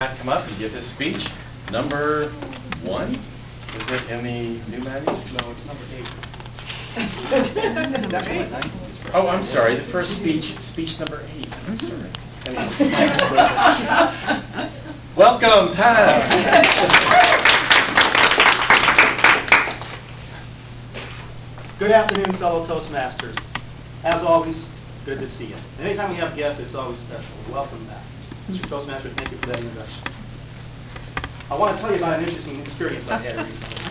Matt come up and give his speech. Number 1? Is it in the new manual? No, it's number 8. Oh, I'm sorry. The first speech number 8. I'm sorry. Welcome, Pat. Good afternoon, fellow Toastmasters. As always, good to see you. And anytime we have guests, it's always special. Welcome back. Mr. Toastmaster, thank you for that introduction. I want to tell you about an interesting experience I had recently.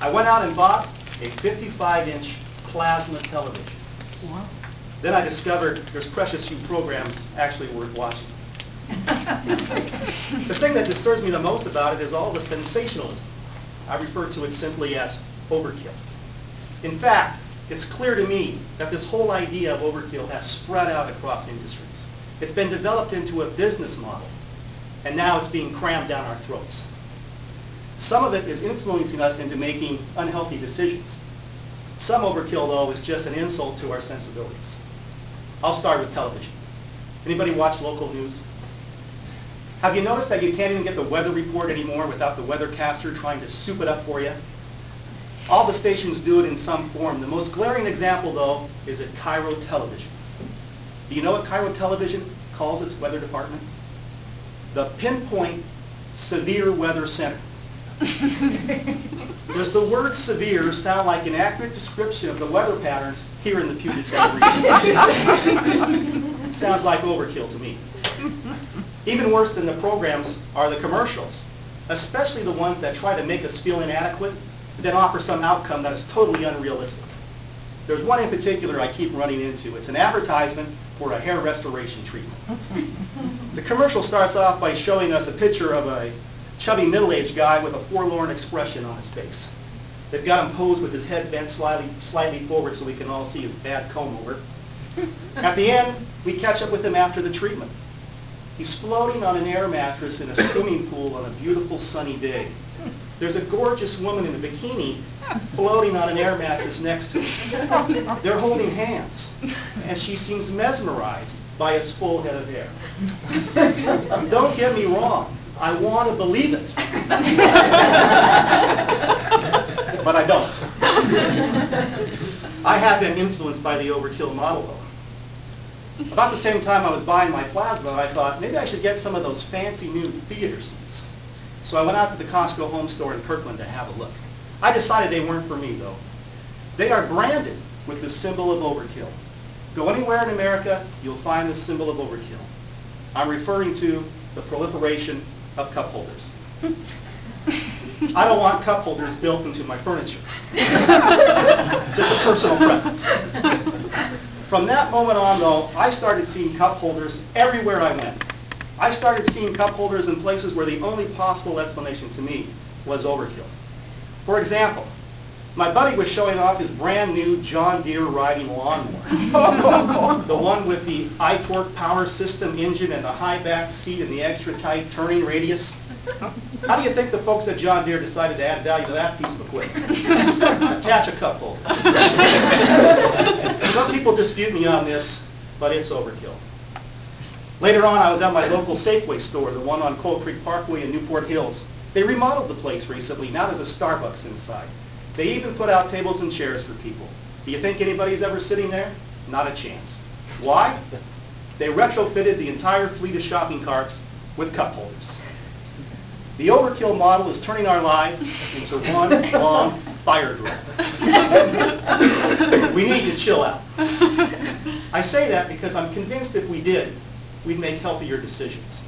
I went out and bought a 55-inch plasma television. Wow. Then I discovered there's precious few programs actually worth watching. The thing that disturbs me the most about it is all the sensationalism. I refer to it simply as overkill. In fact, it's clear to me that this whole idea of overkill has spread out across industries. It's been developed into a business model, and now it's being crammed down our throats. Some of it is influencing us into making unhealthy decisions. Some overkill, though, is just an insult to our sensibilities. I'll start with television. Anybody watch local news? Have you noticed that you can't even get the weather report anymore without the weathercaster trying to soup it up for you? All the stations do it in some form. The most glaring example, though, is at Cairo Television. Do you know what Cairo Television calls its weather department? The Pinpoint Severe Weather Center. Does the word severe sound like an accurate description of the weather patterns here in the Puget Sound region? Sounds like overkill to me. Even worse than the programs are the commercials, especially the ones that try to make us feel inadequate, but then offer some outcome that is totally unrealistic. There's one in particular I keep running into. It's an advertisement for a hair restoration treatment. The commercial starts off by showing us a picture of a chubby middle-aged guy with a forlorn expression on his face. They've got him posed with his head bent slightly forward so we can all see his bad comb-over. At the end, we catch up with him after the treatment. He's floating on an air mattress in a swimming pool on a beautiful sunny day. There's a gorgeous woman in a bikini floating on an air mattress next to him. They're holding hands, and she seems mesmerized by his full head of hair. Don't get me wrong. I want to believe it. But I don't. I have been influenced by the overkill model, though. About the same time I was buying my plasma, I thought, maybe I should get some of those fancy new theater seats. So I went out to the Costco home store in Kirkland to have a look. I decided they weren't for me, though. They are branded with the symbol of overkill. Go anywhere in America, you'll find the symbol of overkill. I'm referring to the proliferation of cup holders. I don't want cup holders built into my furniture. Just a personal preference. From that moment on, though, I started seeing cup holders everywhere I went. I started seeing cup holders in places where the only possible explanation to me was overkill. For example, my buddy was showing off his brand new John Deere riding lawnmower. The one with the iTorque power system engine and the high back seat and the extra tight turning radius. How do you think the folks at John Deere decided to add value to that piece of equipment? Attach a cup holder. Some people dispute me on this, but it's overkill. Later on, I was at my local Safeway store, the one on Coal Creek Parkway in Newport Hills. They remodeled the place recently. Now there's a Starbucks inside. They even put out tables and chairs for people. Do you think anybody's ever sitting there? Not a chance. Why? They retrofitted the entire fleet of shopping carts with cup holders. The overkill model is turning our lives into one long fire drill. We need to chill out. I say that because I'm convinced if we did, we'd make healthier decisions.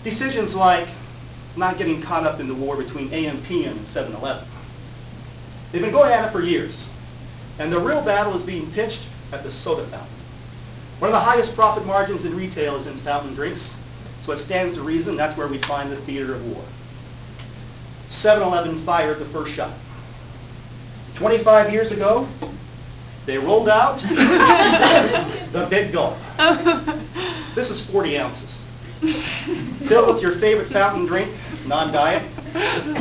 Decisions like not getting caught up in the war between AM/PM and 7-Eleven. They've been going at it for years, and the real battle is being pitched at the soda fountain. One of the highest profit margins in retail is in fountain drinks, so it stands to reason that's where we find the theater of war. 7-Eleven fired the first shot. 25 years ago, they rolled out the Big Gulp. This is 40 ounces. Filled with your favorite fountain drink, non-diet,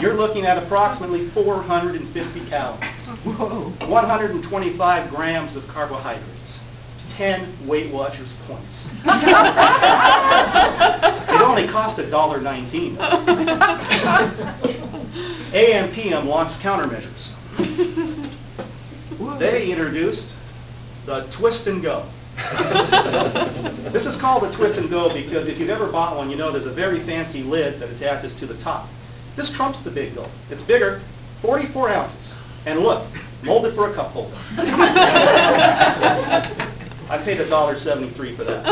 you're looking at approximately 450 calories, 125 grams of carbohydrates, 10 Weight Watchers points. It only cost $1.19. AM PM launched countermeasures. They introduced the twist and go. This is called the twist and go because if you've ever bought one, you know there's a very fancy lid that attaches to the top. This trumps the big go. It's bigger, 44 ounces. And look, molded for a cup holder. I paid $1.73 for that.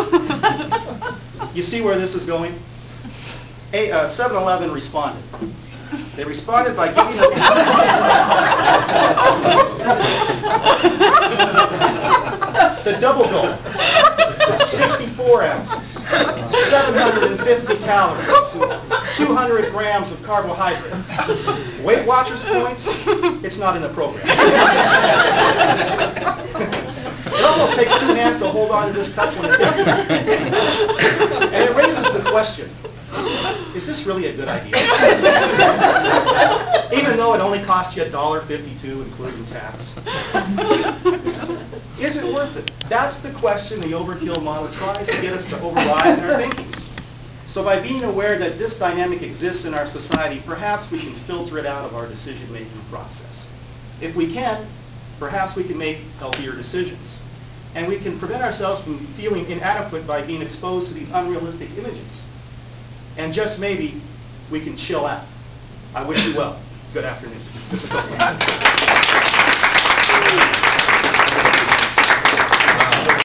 You see where this is going? 7-Eleven responded. They responded by giving us the double goal. 64 ounces, 750 calories, 200 grams of carbohydrates. Weight Watchers points, it's not in the program. It almost takes two hands to hold on to this cup when it's empty. And it raises the question, is this really a good idea? Even though it only costs you $1.52, including tax. Is it worth it? That's the question the Overkill model tries to get us to override in our thinking. So by being aware that this dynamic exists in our society, perhaps we can filter it out of our decision-making process. If we can, perhaps we can make healthier decisions. And we can prevent ourselves from feeling inadequate by being exposed to these unrealistic images. And just maybe, we can chill out. I wish you well. Good afternoon. Mr. Postman.